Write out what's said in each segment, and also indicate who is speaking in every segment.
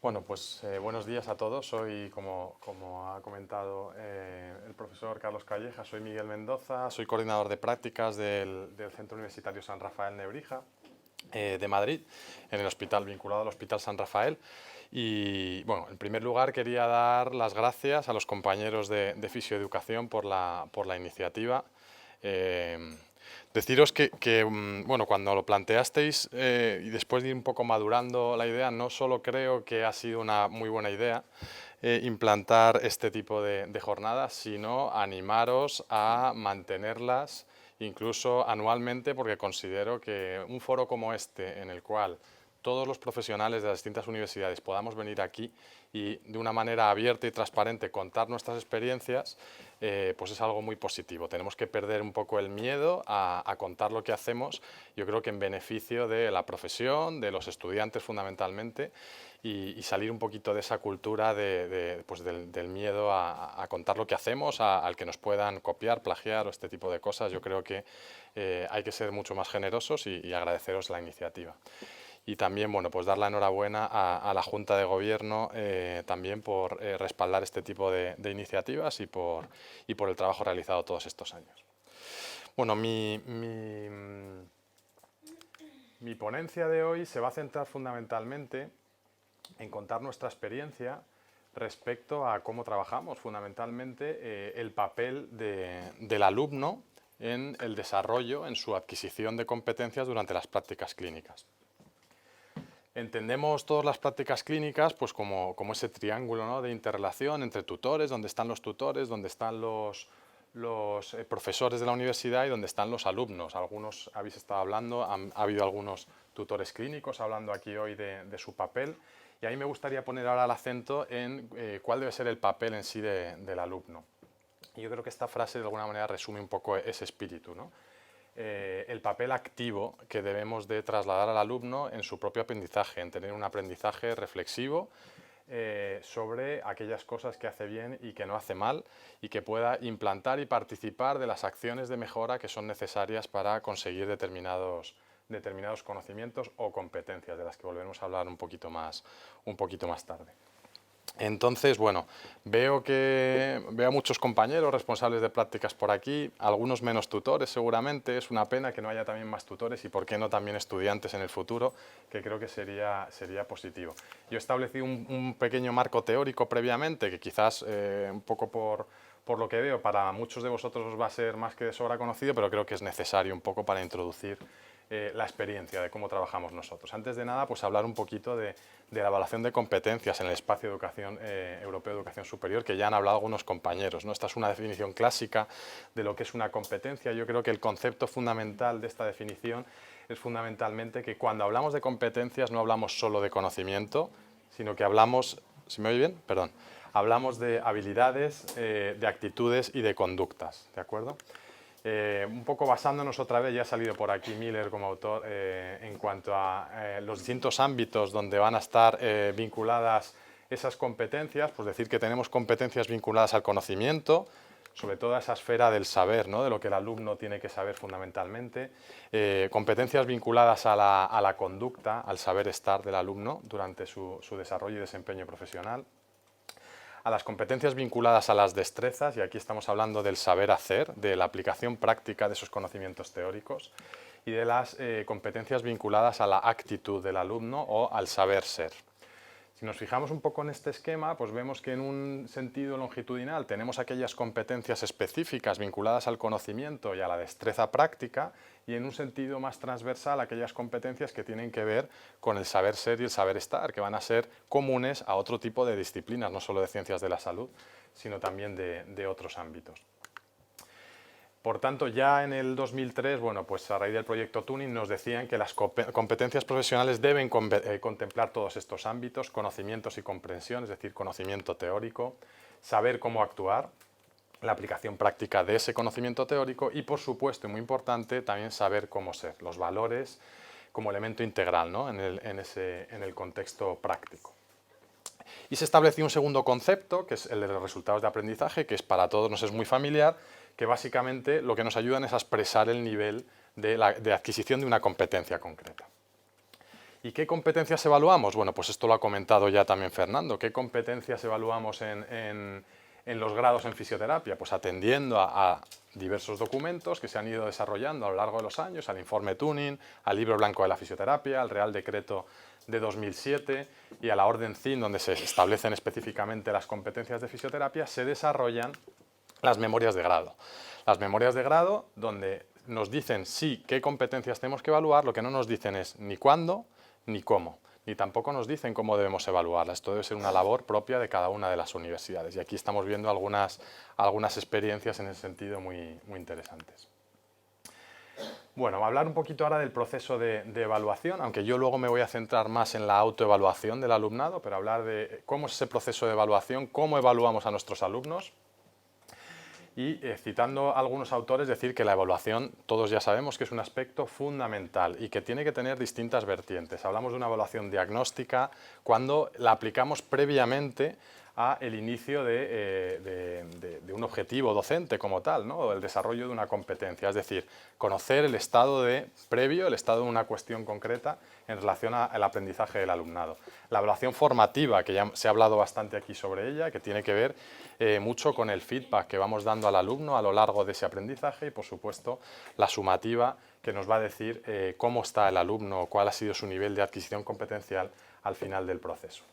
Speaker 1: Bueno, pues buenos días a todos. Soy, como ha comentado el profesor Carlos Calleja, soy Miguel Mendoza, soy coordinador de prácticas del Centro Universitario San Rafael Nebrija de Madrid, en el hospital, vinculado al Hospital San Rafael. Y bueno, en primer lugar quería dar las gracias a los compañeros de Fisioeducación por la iniciativa. Deciros bueno, cuando lo planteasteis y después de ir un poco madurando la idea, no solo creo que ha sido una muy buena idea implantar este tipo de jornadas, sino animaros a mantenerlas incluso anualmente, porque considero que un foro como este, en el cual todos los profesionales de las distintas universidades podamos venir aquí y de una manera abierta y transparente contar nuestras experiencias, pues es algo muy positivo. Tenemos que perder un poco el miedo a contar lo que hacemos, yo creo que en beneficio de la profesión, de los estudiantes fundamentalmente, y salir un poquito de esa cultura pues del miedo a contar lo que hacemos, al que nos puedan copiar, plagiar o este tipo de cosas. Yo creo que hay que ser mucho más generosos y agradeceros la iniciativa. Y también, bueno, pues dar la enhorabuena a la Junta de Gobierno también por respaldar este tipo de iniciativas y por el trabajo realizado todos estos años. Bueno, mi ponencia de hoy se va a centrar fundamentalmente en contar nuestra experiencia respecto a cómo trabajamos, fundamentalmente el papel del alumno en el desarrollo, en su adquisición de competencias durante las prácticas clínicas. Entendemos todas las prácticas clínicas pues como ese triángulo, ¿no?, de interrelación entre tutores, donde están los tutores, donde están los profesores de la universidad y donde están los alumnos. Algunos habéis estado hablando, ha habido algunos tutores clínicos hablando aquí hoy de su papel, y ahí me gustaría poner ahora el acento en cuál debe ser el papel en sí del alumno. Y yo creo que esta frase de alguna manera resume un poco ese espíritu, ¿no? El papel activo que debemos de trasladar al alumno en su propio aprendizaje, en tener un aprendizaje reflexivo sobre aquellas cosas que hace bien y que no hace mal, y que pueda implantar y participar de las acciones de mejora que son necesarias para conseguir determinados conocimientos o competencias, de las que volveremos a hablar un poquito más tarde. Entonces, bueno, veo a muchos compañeros responsables de prácticas por aquí, algunos menos tutores seguramente. Es una pena que no haya también más tutores y por qué no también estudiantes en el futuro, que creo que sería positivo. Yo establecí un pequeño marco teórico previamente, que quizás un poco por lo que veo para muchos de vosotros os va a ser más que de sobra conocido, pero creo que es necesario un poco para introducir la experiencia de cómo trabajamos nosotros. Antes de nada, pues hablar un poquito de la evaluación de competencias en el espacio de educación europeo de educación superior, que ya han hablado algunos compañeros, ¿no? Esta es una definición clásica de lo que es una competencia. Yo creo que el concepto fundamental de esta definición es fundamentalmente que cuando hablamos de competencias no hablamos solo de conocimiento, sino que hablamos, ¿se me oye bien? Perdón. Hablamos de habilidades, de actitudes y de conductas, ¿de acuerdo? Un poco basándonos otra vez, ya ha salido por aquí Miller como autor, en cuanto a los distintos ámbitos donde van a estar vinculadas esas competencias, pues decir que tenemos competencias vinculadas al conocimiento, sobre todo a esa esfera del saber, ¿no?, de lo que el alumno tiene que saber fundamentalmente, competencias vinculadas a la conducta, al saber estar del alumno durante su desarrollo y desempeño profesional, a las competencias vinculadas a las destrezas, y aquí estamos hablando del saber hacer, de la aplicación práctica de esos conocimientos teóricos, y de las competencias vinculadas a la actitud del alumno o al saber ser. Si nos fijamos un poco en este esquema, pues vemos que en un sentido longitudinal tenemos aquellas competencias específicas vinculadas al conocimiento y a la destreza práctica, y en un sentido más transversal aquellas competencias que tienen que ver con el saber ser y el saber estar, que van a ser comunes a otro tipo de disciplinas, no solo de ciencias de la salud, sino también de otros ámbitos. Por tanto, ya en el 2003, bueno, pues a raíz del proyecto Tuning nos decían que las competencias profesionales deben contemplar todos estos ámbitos: conocimientos y comprensión, es decir, conocimiento teórico, saber cómo actuar, la aplicación práctica de ese conocimiento teórico y, por supuesto, y muy importante, también saber cómo ser, los valores como elemento integral, ¿no?, en el contexto práctico. Y se estableció un segundo concepto, que es el de los resultados de aprendizaje, que para todos nos es muy familiar, que básicamente lo que nos ayudan es a expresar el nivel de adquisición de una competencia concreta. ¿Y qué competencias evaluamos? Bueno, pues esto lo ha comentado ya también Fernando. ¿Qué competencias evaluamos en los grados en fisioterapia? Pues atendiendo a diversos documentos que se han ido desarrollando a lo largo de los años, al informe Tuning, al Libro Blanco de la Fisioterapia, al Real Decreto de 2007 y a la Orden CIN, donde se establecen específicamente las competencias de fisioterapia, se desarrollan las memorias de grado. Las memorias de grado, donde nos dicen sí qué competencias tenemos que evaluar, lo que no nos dicen es ni cuándo ni cómo, ni tampoco nos dicen cómo debemos evaluarlas. Esto debe ser una labor propia de cada una de las universidades. Y aquí estamos viendo algunas experiencias en ese sentido muy interesantes. Bueno, hablar un poquito ahora del proceso de evaluación, aunque yo luego me voy a centrar más en la autoevaluación del alumnado, pero hablar de cómo es ese proceso de evaluación, cómo evaluamos a nuestros alumnos. Y citando a algunos autores, decir que la evaluación, todos ya sabemos que es un aspecto fundamental y que tiene que tener distintas vertientes. Hablamos de una evaluación diagnóstica cuando la aplicamos previamente a el inicio de un objetivo docente como tal, ¿no? O el desarrollo de una competencia, es decir, conocer el estado previo, el estado de una cuestión concreta en relación al aprendizaje del alumnado. La evaluación formativa, que ya se ha hablado bastante aquí sobre ella, que tiene que ver mucho con el feedback que vamos dando al alumno a lo largo de ese aprendizaje y, por supuesto, la sumativa, que nos va a decir cómo está el alumno, cuál ha sido su nivel de adquisición competencial al final del proceso.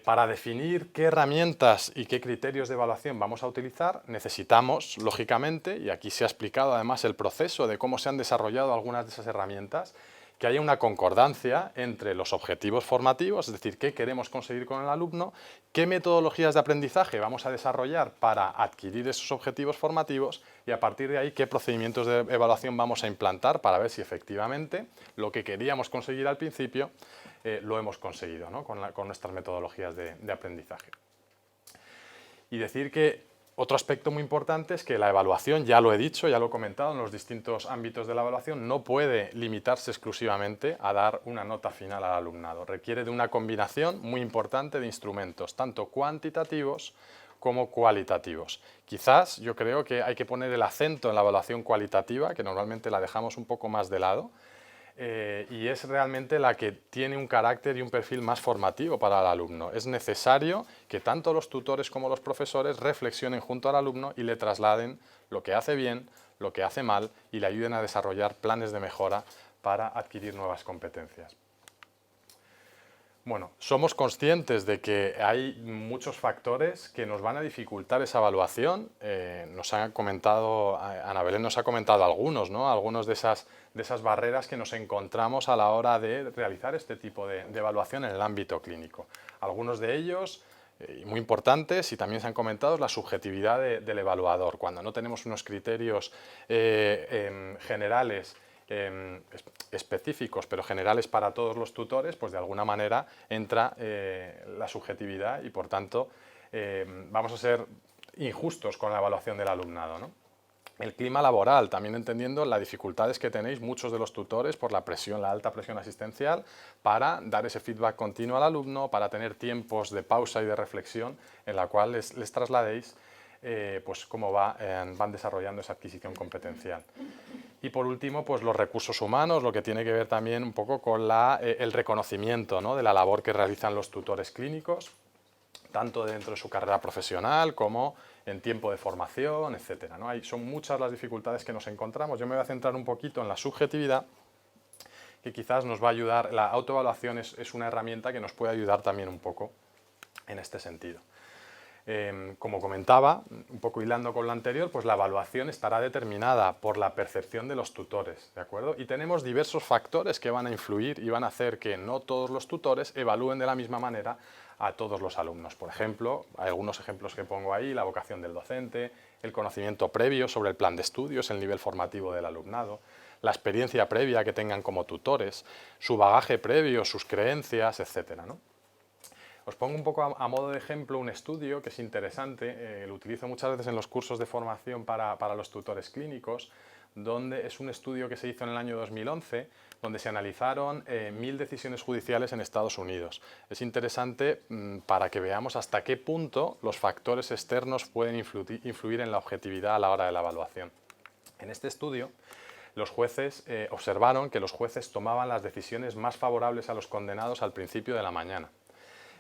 Speaker 1: Para definir qué herramientas y qué criterios de evaluación vamos a utilizar, necesitamos, lógicamente, y aquí se ha explicado además el proceso de cómo se han desarrollado algunas de esas herramientas, que haya una concordancia entre los objetivos formativos, es decir, qué queremos conseguir con el alumno, qué metodologías de aprendizaje vamos a desarrollar para adquirir esos objetivos formativos y a partir de ahí qué procedimientos de evaluación vamos a implantar para ver si efectivamente lo que queríamos conseguir al principio lo hemos conseguido, ¿no? con nuestras metodologías de aprendizaje. Y decir que otro aspecto muy importante es que la evaluación, ya lo he dicho, ya lo he comentado, en los distintos ámbitos de la evaluación, no puede limitarse exclusivamente a dar una nota final al alumnado. Requiere de una combinación muy importante de instrumentos, tanto cuantitativos como cualitativos. Quizás yo creo que hay que poner el acento en la evaluación cualitativa, que normalmente la dejamos un poco más de lado, y es realmente la que tiene un carácter y un perfil más formativo para el alumno. Es necesario que tanto los tutores como los profesores reflexionen junto al alumno y le trasladen lo que hace bien, lo que hace mal y le ayuden a desarrollar planes de mejora para adquirir nuevas competencias. Bueno, somos conscientes de que hay muchos factores que nos van a dificultar esa evaluación. Nos ha comentado, Ana Belén nos ha comentado algunos, ¿no? Algunos de esas barreras que nos encontramos a la hora de realizar este tipo de evaluación en el ámbito clínico. Algunos de ellos, muy importantes, y también se han comentado, la subjetividad del evaluador. Cuando no tenemos unos criterios generales específicos pero generales para todos los tutores, pues de alguna manera entra la subjetividad y por tanto vamos a ser injustos con la evaluación del alumnado, ¿no? El clima laboral, también entendiendo las dificultades que tenéis muchos de los tutores por la presión, la alta presión asistencial, para dar ese feedback continuo al alumno, para tener tiempos de pausa y de reflexión en la cual les trasladéis pues cómo van desarrollando esa adquisición competencial. Y por último, pues los recursos humanos, lo que tiene que ver también un poco con el reconocimiento, ¿no? de la labor que realizan los tutores clínicos, tanto dentro de su carrera profesional como en tiempo de formación, etcétera, ¿no? Son muchas las dificultades que nos encontramos. Yo me voy a centrar un poquito en la subjetividad, que quizás nos va a ayudar. La autoevaluación es una herramienta que nos puede ayudar también un poco en este sentido. Como comentaba, un poco hilando con lo anterior, pues la evaluación estará determinada por la percepción de los tutores, ¿de acuerdo? Y tenemos diversos factores que van a influir y van a hacer que no todos los tutores evalúen de la misma manera a todos los alumnos. Por ejemplo, hay algunos ejemplos que pongo ahí: la vocación del docente, el conocimiento previo sobre el plan de estudios, el nivel formativo del alumnado, la experiencia previa que tengan como tutores, su bagaje previo, sus creencias, etcétera, ¿no? Os pongo un poco a modo de ejemplo un estudio que es interesante, lo utilizo muchas veces en los cursos de formación para los tutores clínicos, donde es un estudio que se hizo en el año 2011, donde se analizaron 1000 decisiones judiciales en Estados Unidos. Es interesante para que veamos hasta qué punto los factores externos pueden influir en la objetividad a la hora de la evaluación. En este estudio, los jueces observaron que los jueces tomaban las decisiones más favorables a los condenados al principio de la mañana,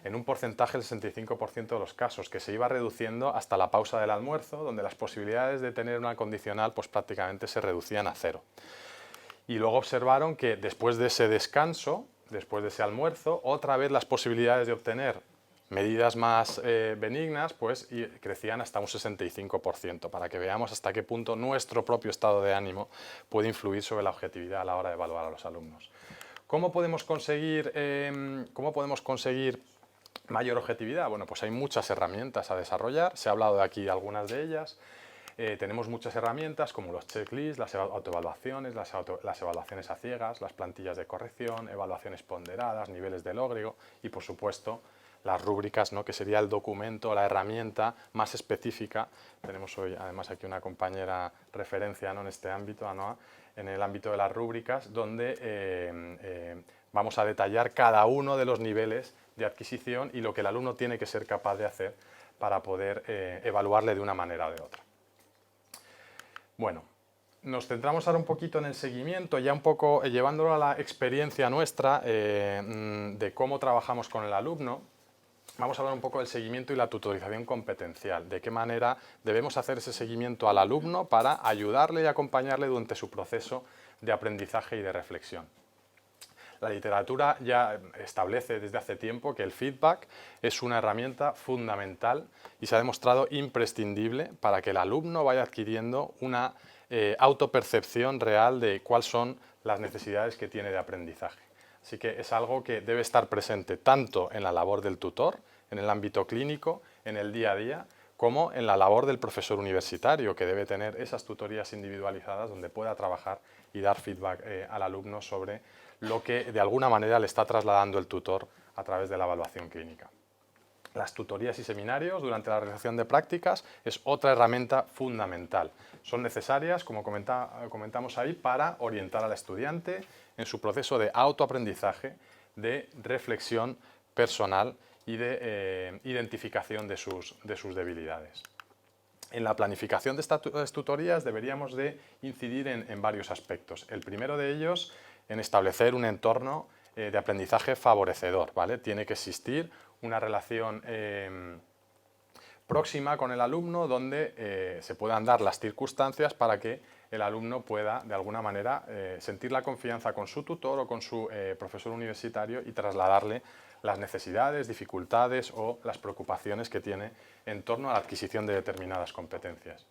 Speaker 1: en un porcentaje del 65% de los casos, que se iba reduciendo hasta la pausa del almuerzo, donde las posibilidades de tener una condicional pues prácticamente se reducían a cero. Y luego observaron que después de ese descanso, después de ese almuerzo, otra vez las posibilidades de obtener medidas más benignas pues crecían hasta un 65%, para que veamos hasta qué punto nuestro propio estado de ánimo puede influir sobre la objetividad a la hora de evaluar a los alumnos. ¿Cómo podemos conseguir mayor objetividad? Bueno, pues hay muchas herramientas a desarrollar, se ha hablado de aquí algunas de ellas. Tenemos muchas herramientas como los checklists, las autoevaluaciones, las evaluaciones a ciegas, las plantillas de corrección, evaluaciones ponderadas, niveles de logro y, por supuesto, las rúbricas, ¿no?, que sería el documento, la herramienta más específica. Tenemos hoy además aquí una compañera referencia, ¿no?, en este ámbito, Anoa, en el ámbito de las rúbricas, donde vamos a detallar cada uno de los niveles de adquisición y lo que el alumno tiene que ser capaz de hacer para poder evaluarle de una manera o de otra. Bueno, nos centramos ahora un poquito en el seguimiento, ya un poco llevándolo a la experiencia nuestra de cómo trabajamos con el alumno. Vamos a hablar un poco del seguimiento y la tutorización competencial, de qué manera debemos hacer ese seguimiento al alumno para ayudarle y acompañarle durante su proceso de aprendizaje y de reflexión. La literatura ya establece desde hace tiempo que el feedback es una herramienta fundamental y se ha demostrado imprescindible para que el alumno vaya adquiriendo una autopercepción real de cuáles son las necesidades que tiene de aprendizaje. Así que es algo que debe estar presente tanto en la labor del tutor, en el ámbito clínico, en el día a día, como en la labor del profesor universitario, que debe tener esas tutorías individualizadas donde pueda trabajar y dar feedback al alumno sobre lo que de alguna manera le está trasladando el tutor a través de la evaluación clínica. Las tutorías y seminarios durante la realización de prácticas es otra herramienta fundamental. Son necesarias, como comentamos ahí, para orientar al estudiante en su proceso de autoaprendizaje, de reflexión personal y de identificación de sus debilidades. En la planificación de estas tutorías deberíamos de incidir en varios aspectos. El primero de ellos, en establecer un entorno de aprendizaje favorecedor, ¿vale? Tiene que existir una relación próxima con el alumno donde se puedan dar las circunstancias para que el alumno pueda, de alguna manera, sentir la confianza con su tutor o con su profesor universitario y trasladarle las necesidades, dificultades o las preocupaciones que tiene en torno a la adquisición de determinadas competencias.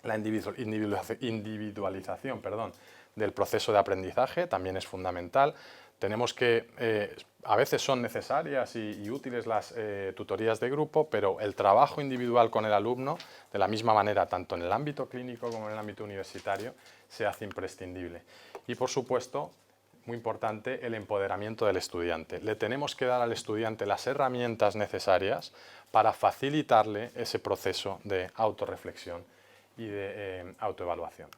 Speaker 1: La individualización, del proceso de aprendizaje también es fundamental. Tenemos que, a veces son necesarias y útiles las tutorías de grupo, pero el trabajo individual con el alumno, de la misma manera, tanto en el ámbito clínico como en el ámbito universitario, se hace imprescindible. Y, por supuesto, muy importante, el empoderamiento del estudiante. Le tenemos que dar al estudiante las herramientas necesarias para facilitarle ese proceso de autorreflexión y de autoevaluación.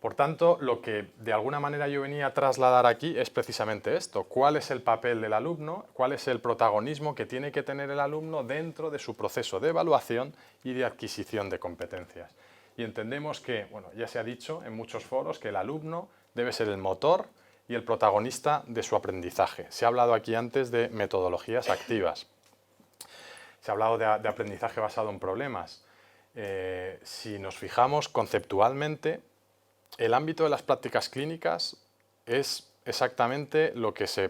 Speaker 1: Por tanto, lo que de alguna manera yo venía a trasladar aquí es precisamente esto. ¿Cuál es el papel del alumno? ¿Cuál es el protagonismo que tiene que tener el alumno dentro de su proceso de evaluación y de adquisición de competencias? Y entendemos que, bueno, ya se ha dicho en muchos foros que el alumno debe ser el motor y el protagonista de su aprendizaje. Se ha hablado aquí antes de metodologías activas. Se ha hablado de aprendizaje basado en problemas. Si nos fijamos conceptualmente, el ámbito de las prácticas clínicas es exactamente lo que se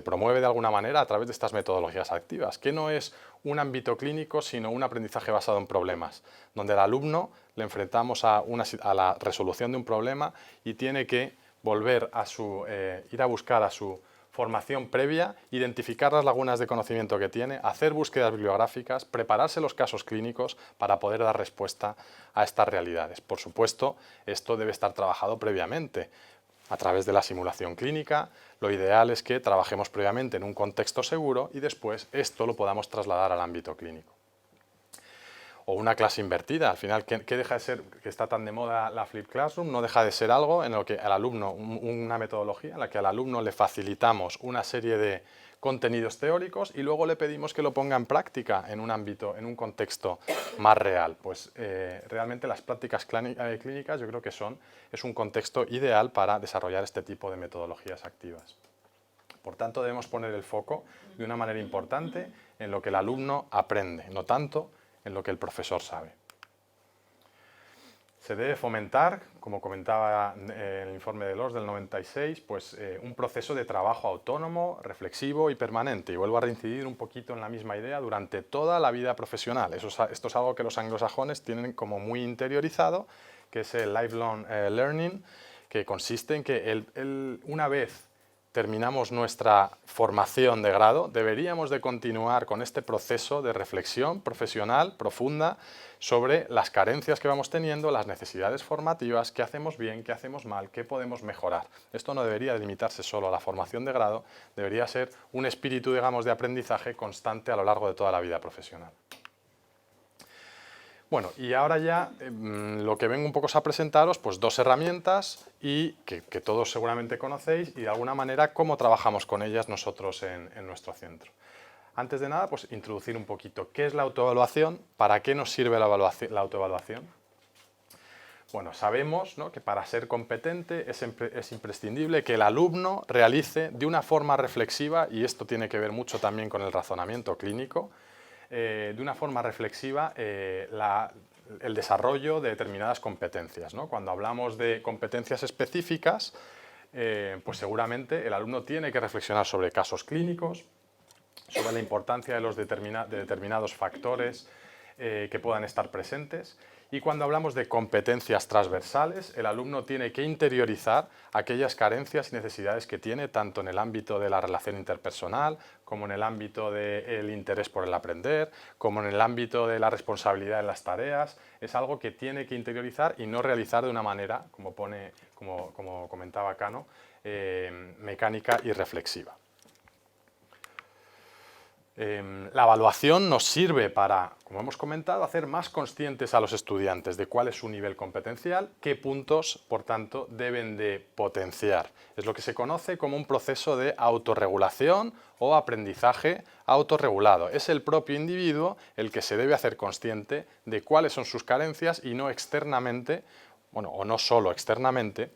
Speaker 1: promueve de alguna manera a través de estas metodologías activas, que no es un ámbito clínico, sino un aprendizaje basado en problemas, donde al alumno le enfrentamos a la resolución de un problema y tiene que volver a ir a buscar a su formación previa, identificar las lagunas de conocimiento que tiene, hacer búsquedas bibliográficas, prepararse los casos clínicos para poder dar respuesta a estas realidades. Por supuesto, esto debe estar trabajado previamente a través de la simulación clínica. Lo ideal es que trabajemos previamente en un contexto seguro y después esto lo podamos trasladar al ámbito clínico. O una clase invertida, al final, ¿qué deja de ser, que está tan de moda la Flip Classroom? No deja de ser algo en lo que al alumno, una metodología en la que al alumno le facilitamos una serie de contenidos teóricos y luego le pedimos que lo ponga en práctica en un ámbito, en un contexto más real. Pues realmente las prácticas clínicas yo creo que es un contexto ideal para desarrollar este tipo de metodologías activas. Por tanto, debemos poner el foco de una manera importante en lo que el alumno aprende, no tanto en lo que el profesor sabe. Se debe fomentar, como comentaba el informe de los del 96, pues, un proceso de trabajo autónomo, reflexivo y permanente. Y vuelvo a reincidir un poquito en la misma idea durante toda la vida profesional. Esto es algo que los anglosajones tienen como muy interiorizado, que es el lifelong learning, que consiste en que una vez terminamos nuestra formación de grado, deberíamos de continuar con este proceso de reflexión profesional profunda sobre las carencias que vamos teniendo, las necesidades formativas, qué hacemos bien, qué hacemos mal, qué podemos mejorar. Esto no debería limitarse solo a la formación de grado, debería ser un espíritu, digamos, de aprendizaje constante a lo largo de toda la vida profesional. Bueno, y ahora ya lo que vengo un poco es a presentaros, pues, dos herramientas y que todos seguramente conocéis y de alguna manera cómo trabajamos con ellas nosotros en nuestro centro. Antes de nada, pues introducir un poquito qué es la autoevaluación, para qué nos sirve la autoevaluación. Bueno, sabemos, ¿no?, que para ser competente es imprescindible que el alumno realice de una forma reflexiva, y esto tiene que ver mucho también con el razonamiento clínico, de una forma reflexiva el desarrollo de determinadas competencias, ¿no? Cuando hablamos de competencias específicas, pues seguramente el alumno tiene que reflexionar sobre casos clínicos, sobre la importancia de determinados factores que puedan estar presentes. Y cuando hablamos de competencias transversales, el alumno tiene que interiorizar aquellas carencias y necesidades que tiene, tanto en el ámbito de la relación interpersonal, como en el ámbito del interés por el aprender, como en el ámbito de la responsabilidad en las tareas. Es algo que tiene que interiorizar y no realizar de una manera, como comentaba Cano, mecánica y reflexiva. La evaluación nos sirve para, como hemos comentado, hacer más conscientes a los estudiantes de cuál es su nivel competencial, qué puntos, por tanto, deben de potenciar. Es lo que se conoce como un proceso de autorregulación o aprendizaje autorregulado. Es el propio individuo el que se debe hacer consciente de cuáles son sus carencias y no externamente, bueno, o no solo externamente,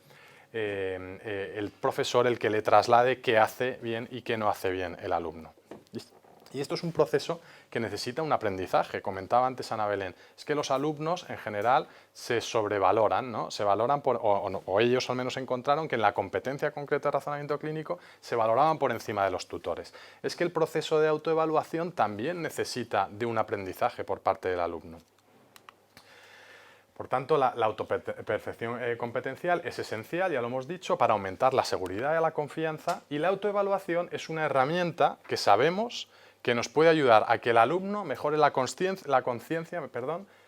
Speaker 1: el profesor el que le traslade qué hace bien y qué no hace bien el alumno. Y esto es un proceso que necesita un aprendizaje. Comentaba antes Ana Belén, es que los alumnos en general se sobrevaloran, ¿no? Se valoran o ellos al menos encontraron que en la competencia concreta de razonamiento clínico se valoraban por encima de los tutores. Es que el proceso de autoevaluación también necesita de un aprendizaje por parte del alumno. Por tanto, la autopercepción competencial es esencial, ya lo hemos dicho, para aumentar la seguridad y la confianza, y la autoevaluación es una herramienta que sabemos que nos puede ayudar a que el alumno mejore la conciencia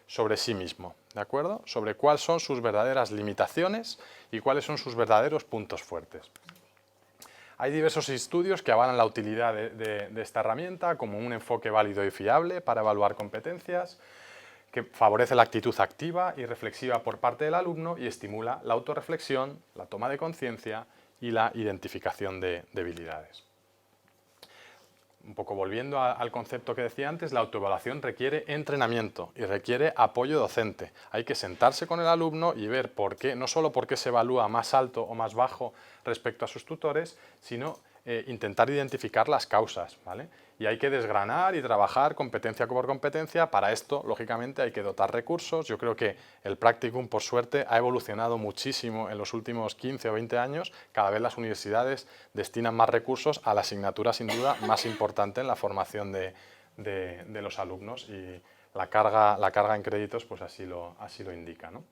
Speaker 1: sobre sí mismo, ¿de acuerdo? Sobre cuáles son sus verdaderas limitaciones y cuáles son sus verdaderos puntos fuertes. Hay diversos estudios que avalan la utilidad de esta herramienta como un enfoque válido y fiable para evaluar competencias, que favorece la actitud activa y reflexiva por parte del alumno y estimula la autorreflexión, la toma de conciencia y la identificación de debilidades. Un poco volviendo al concepto que decía antes, la autoevaluación requiere entrenamiento y requiere apoyo docente. Hay que sentarse con el alumno y ver por qué, no solo por qué se evalúa más alto o más bajo respecto a sus tutores, sino intentar identificar las causas, ¿vale? Y hay que desgranar y trabajar competencia por competencia. Para esto, lógicamente, hay que dotar recursos. Yo creo que el practicum, por suerte, ha evolucionado muchísimo en los últimos 15 o 20 años. Cada vez las universidades destinan más recursos a la asignatura, sin duda, más importante en la formación de los alumnos, y la carga en créditos pues así lo indica, ¿no?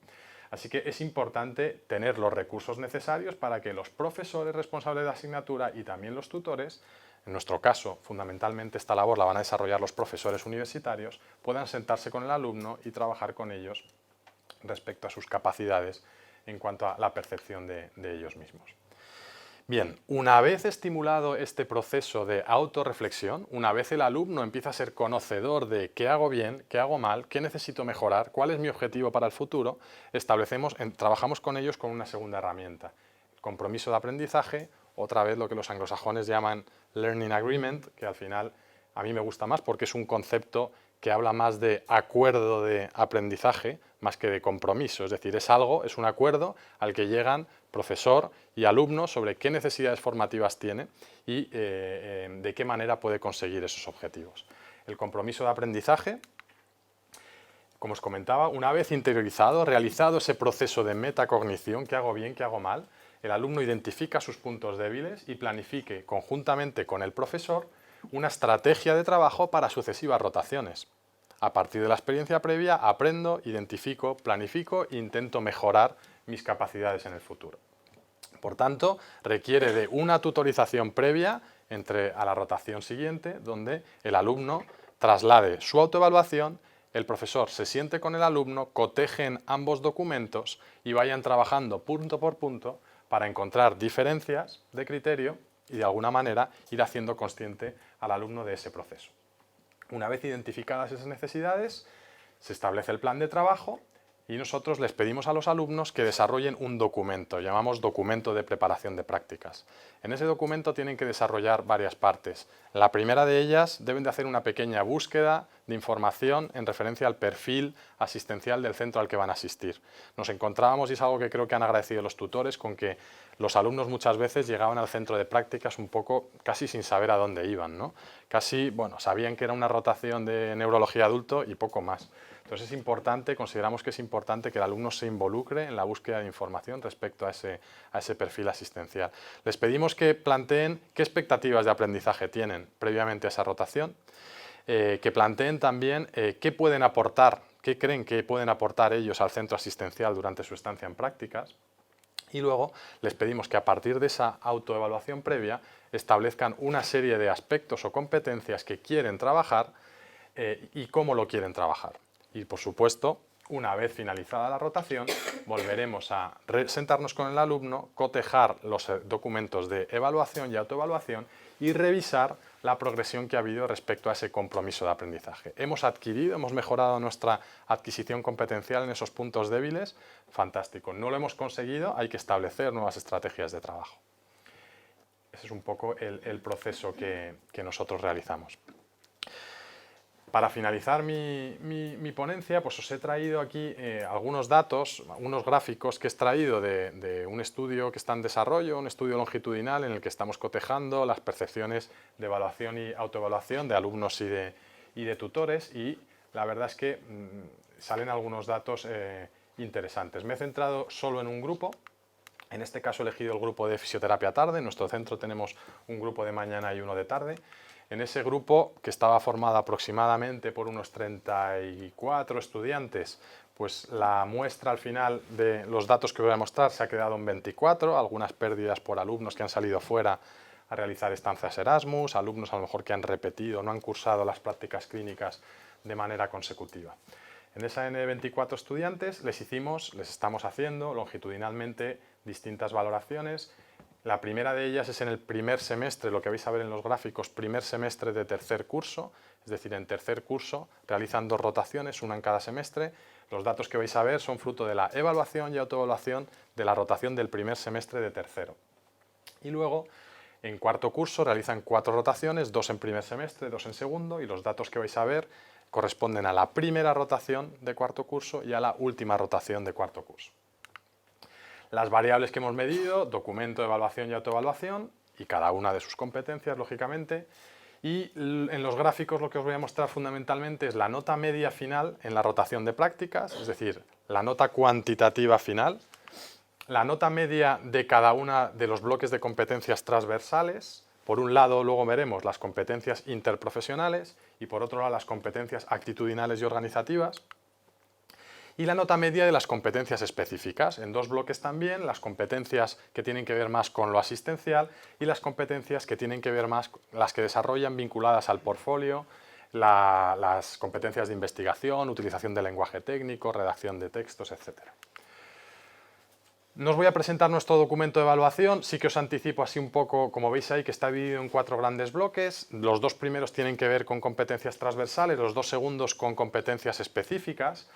Speaker 1: Así que es importante tener los recursos necesarios para que los profesores responsables de la asignatura y también los tutores, en nuestro caso, fundamentalmente esta labor la van a desarrollar los profesores universitarios, puedan sentarse con el alumno y trabajar con ellos respecto a sus capacidades en cuanto a la percepción de ellos mismos. Bien, una vez estimulado este proceso de autorreflexión, una vez el alumno empieza a ser conocedor de qué hago bien, qué hago mal, qué necesito mejorar, cuál es mi objetivo para el futuro, trabajamos con ellos con una segunda herramienta, el compromiso de aprendizaje, otra vez lo que los anglosajones llaman Learning Agreement, que al final a mí me gusta más porque es un concepto que habla más de acuerdo de aprendizaje más que de compromiso, es decir, es un acuerdo al que llegan profesor y alumno sobre qué necesidades formativas tiene y de qué manera puede conseguir esos objetivos. El compromiso de aprendizaje, como os comentaba, una vez interiorizado, realizado ese proceso de metacognición, qué hago bien, qué hago mal, el alumno identifica sus puntos débiles y planifique conjuntamente con el profesor una estrategia de trabajo para sucesivas rotaciones. A partir de la experiencia previa, aprendo, identifico, planifico e intento mejorar mis capacidades en el futuro. Por tanto, requiere de una tutorización previa a la rotación siguiente, donde el alumno traslade su autoevaluación, el profesor se siente con el alumno, cotejen ambos documentos y vayan trabajando punto por punto para encontrar diferencias de criterio y de alguna manera ir haciendo consciente al alumno de ese proceso. Una vez identificadas esas necesidades, se establece el plan de trabajo y nosotros les pedimos a los alumnos que desarrollen un documento, llamamos documento de preparación de prácticas. En ese documento tienen que desarrollar varias partes. La primera de ellas, deben de hacer una pequeña búsqueda de información en referencia al perfil asistencial del centro al que van a asistir. Nos encontrábamos, y es algo que creo que han agradecido los tutores, con que los alumnos muchas veces llegaban al centro de prácticas un poco casi sin saber a dónde iban, ¿no? Casi, bueno, sabían que era una rotación de neurología adulto y poco más. Entonces es importante, consideramos que es importante que el alumno se involucre en la búsqueda de información respecto a ese perfil asistencial. Les pedimos que planteen qué expectativas de aprendizaje tienen previamente a esa rotación, que planteen también qué pueden aportar, qué creen que pueden aportar ellos al centro asistencial durante su estancia en prácticas. Y luego les pedimos que a partir de esa autoevaluación previa establezcan una serie de aspectos o competencias que quieren trabajar y cómo lo quieren trabajar. Y por supuesto, una vez finalizada la rotación, volveremos a sentarnos con el alumno, cotejar los documentos de evaluación y autoevaluación y revisar la progresión que ha habido respecto a ese compromiso de aprendizaje. Hemos mejorado nuestra adquisición competencial en esos puntos débiles, fantástico. No lo hemos conseguido, hay que establecer nuevas estrategias de trabajo. Ese es un poco el proceso que nosotros realizamos. Para finalizar mi ponencia, pues os he traído aquí algunos datos, unos gráficos que he extraído de un estudio que está en desarrollo, un estudio longitudinal en el que estamos cotejando las percepciones de evaluación y autoevaluación de alumnos y de tutores, y la verdad es que salen algunos datos interesantes. Me he centrado solo en un grupo. En este caso he elegido el grupo de fisioterapia tarde. En nuestro centro tenemos un grupo de mañana y uno de tarde. En ese grupo, que estaba formado aproximadamente por unos 34 estudiantes, pues la muestra al final de los datos que voy a mostrar se ha quedado en 24, algunas pérdidas por alumnos que han salido fuera a realizar estancias Erasmus, alumnos a lo mejor que han repetido, no han cursado las prácticas clínicas de manera consecutiva. En esa N de 24 estudiantes les estamos haciendo longitudinalmente distintas valoraciones. La primera de ellas es en el primer semestre, lo que vais a ver en los gráficos, primer semestre de tercer curso, es decir, en tercer curso realizan 2 rotaciones, una en cada semestre. Los datos que vais a ver son fruto de la evaluación y autoevaluación de la rotación del primer semestre de tercero. Y luego, en cuarto curso realizan 4 rotaciones, 2 en primer semestre, 2 en segundo, y los datos que vais a ver corresponden a la primera rotación de cuarto curso y a la última rotación de cuarto curso. Las variables que hemos medido, documento, evaluación y autoevaluación, y cada una de sus competencias, lógicamente. Y en los gráficos lo que os voy a mostrar fundamentalmente es la nota media final en la rotación de prácticas, es decir, la nota cuantitativa final, la nota media de cada uno de los bloques de competencias transversales. Por un lado, luego veremos las competencias interprofesionales y por otro lado las competencias actitudinales y organizativas. Y la nota media de las competencias específicas, en 2 bloques también, las competencias que tienen que ver más con lo asistencial y las competencias que tienen que ver más, las que desarrollan vinculadas al portfolio, las competencias de investigación, utilización del lenguaje técnico, redacción de textos, etc. No os voy a presentar nuestro documento de evaluación, sí que os anticipo así un poco, como veis ahí, que está dividido en 4 grandes bloques. Los 2 primeros tienen que ver con competencias transversales, los 2 segundos con competencias específicas,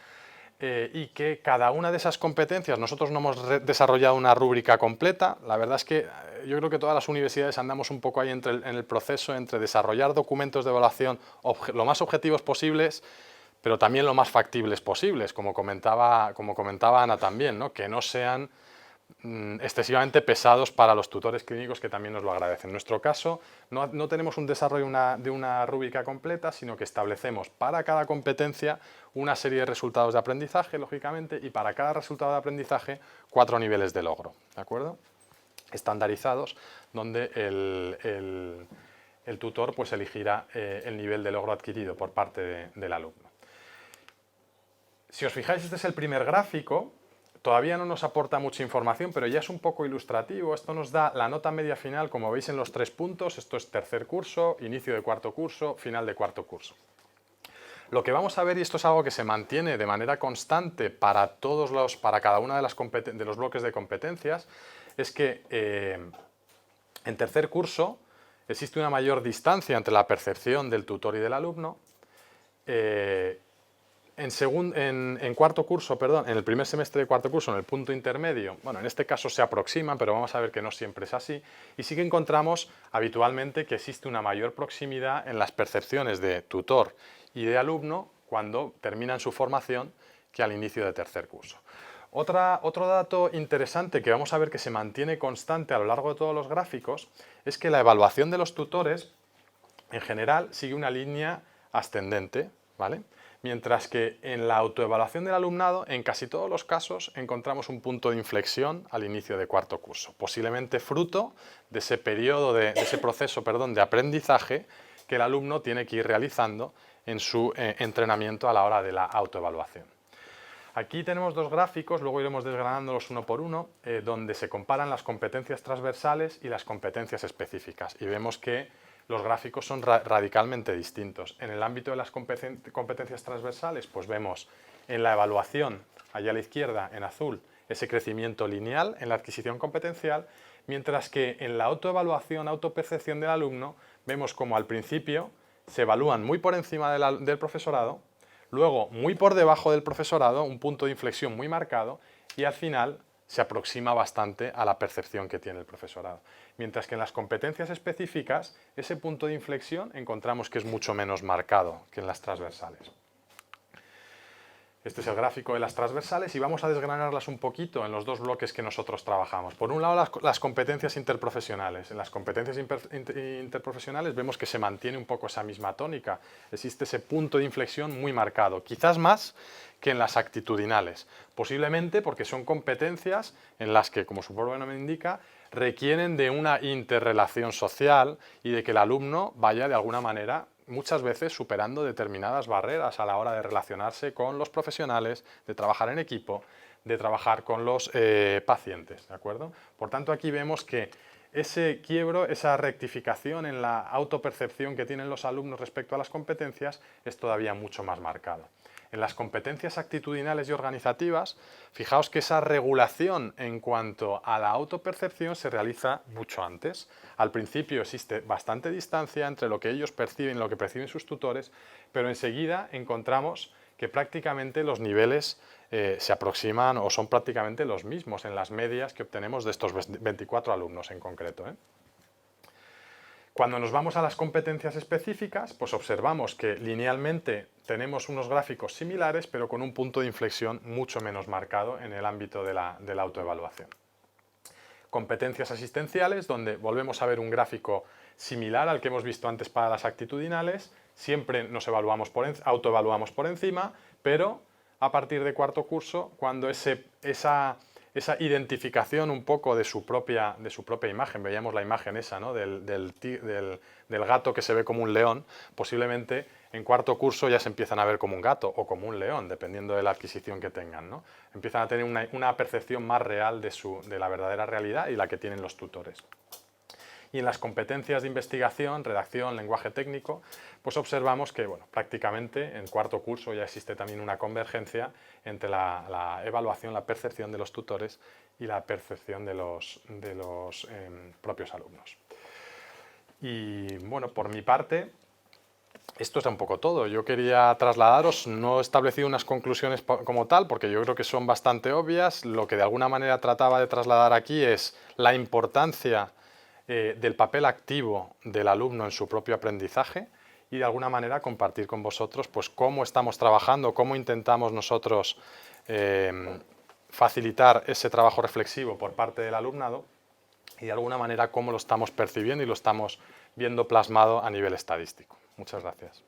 Speaker 1: y que cada una de esas competencias, nosotros no hemos desarrollado una rúbrica completa. La verdad es que yo creo que todas las universidades andamos un poco ahí en el proceso entre desarrollar documentos de evaluación lo más objetivos posibles, pero también lo más factibles posibles, como comentaba Ana también, ¿no? Que no sean excesivamente pesados para los tutores clínicos, que también nos lo agradecen. En nuestro caso, no tenemos un desarrollo de una rúbrica completa, sino que establecemos para cada competencia una serie de resultados de aprendizaje, lógicamente, y para cada resultado de aprendizaje 4 niveles de logro, ¿de acuerdo? Estandarizados, donde el tutor pues elegirá el nivel de logro adquirido por parte del alumno. Si os fijáis, este es el primer gráfico. Todavía no nos aporta mucha información, pero ya es un poco ilustrativo. Esto nos da la nota media final, como veis en los 3 puntos. Esto es tercer curso, inicio de cuarto curso, final de cuarto curso. Lo que vamos a ver, y esto es algo que se mantiene de manera constante para cada uno de los bloques de competencias, es que en tercer curso existe una mayor distancia entre la percepción del tutor y del alumno. En cuarto curso, perdón, en el primer semestre de cuarto curso, en el punto intermedio, bueno, en este caso se aproximan, pero vamos a ver que no siempre es así, y sí que encontramos habitualmente que existe una mayor proximidad en las percepciones de tutor y de alumno cuando terminan su formación que al inicio de tercer curso. Otro dato interesante que vamos a ver que se mantiene constante a lo largo de todos los gráficos es que la evaluación de los tutores en general sigue una línea ascendente, ¿vale? Mientras que en la autoevaluación del alumnado, en casi todos los casos, encontramos un punto de inflexión al inicio de cuarto curso, posiblemente fruto de ese periodo, de ese proceso, de aprendizaje que el alumno tiene que ir realizando en su entrenamiento a la hora de la autoevaluación. Aquí tenemos 2 gráficos, luego iremos desgranándolos uno por uno, donde se comparan las competencias transversales y las competencias específicas, y vemos que los gráficos son radicalmente distintos. En el ámbito de las competencias transversales, pues vemos en la evaluación, allá a la izquierda, en azul, ese crecimiento lineal en la adquisición competencial, mientras que en la autoevaluación, autopercepción del alumno, vemos como al principio se evalúan muy por encima del profesorado, luego muy por debajo del profesorado, un punto de inflexión muy marcado, y al final se aproxima bastante a la percepción que tiene el profesorado. Mientras que en las competencias específicas, ese punto de inflexión encontramos que es mucho menos marcado que en las transversales. Este es el gráfico de las transversales y vamos a desgranarlas un poquito en los 2 bloques que nosotros trabajamos. Por un lado, las competencias interprofesionales. En las competencias interprofesionales vemos que se mantiene un poco esa misma tónica. Existe ese punto de inflexión muy marcado, quizás más que en las actitudinales. Posiblemente porque son competencias en las que, como su propio nombre indica, requieren de una interrelación social y de que el alumno vaya de alguna manera muchas veces superando determinadas barreras a la hora de relacionarse con los profesionales, de trabajar en equipo, de trabajar con los pacientes, ¿de acuerdo? Por tanto, aquí vemos que ese quiebro, esa rectificación en la autopercepción que tienen los alumnos respecto a las competencias es todavía mucho más marcado. En las competencias actitudinales y organizativas, fijaos que esa regulación en cuanto a la autopercepción se realiza mucho antes. Al principio existe bastante distancia entre lo que ellos perciben y lo que perciben sus tutores, pero enseguida encontramos que prácticamente los niveles se aproximan o son prácticamente los mismos en las medias que obtenemos de estos 24 alumnos en concreto, ¿eh? Cuando nos vamos a las competencias específicas, pues observamos que linealmente tenemos unos gráficos similares, pero con un punto de inflexión mucho menos marcado en el ámbito de la autoevaluación. Competencias asistenciales, donde volvemos a ver un gráfico similar al que hemos visto antes para las actitudinales, siempre nos autoevaluamos por encima, pero a partir de cuarto curso, cuando esa identificación un poco de su propia imagen, veíamos la imagen esa, ¿no? del gato que se ve como un león, posiblemente en cuarto curso ya se empiezan a ver como un gato o como un león, dependiendo de la adquisición que tengan, ¿no? Empiezan a tener una percepción más real de la verdadera realidad y la que tienen los tutores. Y en las competencias de investigación, redacción, lenguaje técnico, pues observamos que bueno, prácticamente en cuarto curso ya existe también una convergencia entre la evaluación, la percepción de los tutores y la percepción de los propios alumnos. Y bueno, por mi parte, esto es un poco todo. Yo quería trasladaros, no he establecido unas conclusiones como tal, porque yo creo que son bastante obvias. Lo que de alguna manera trataba de trasladar aquí es la importancia del papel activo del alumno en su propio aprendizaje y de alguna manera compartir con vosotros pues, cómo estamos trabajando, cómo intentamos nosotros facilitar ese trabajo reflexivo por parte del alumnado y de alguna manera cómo lo estamos percibiendo y lo estamos viendo plasmado a nivel estadístico. Muchas gracias.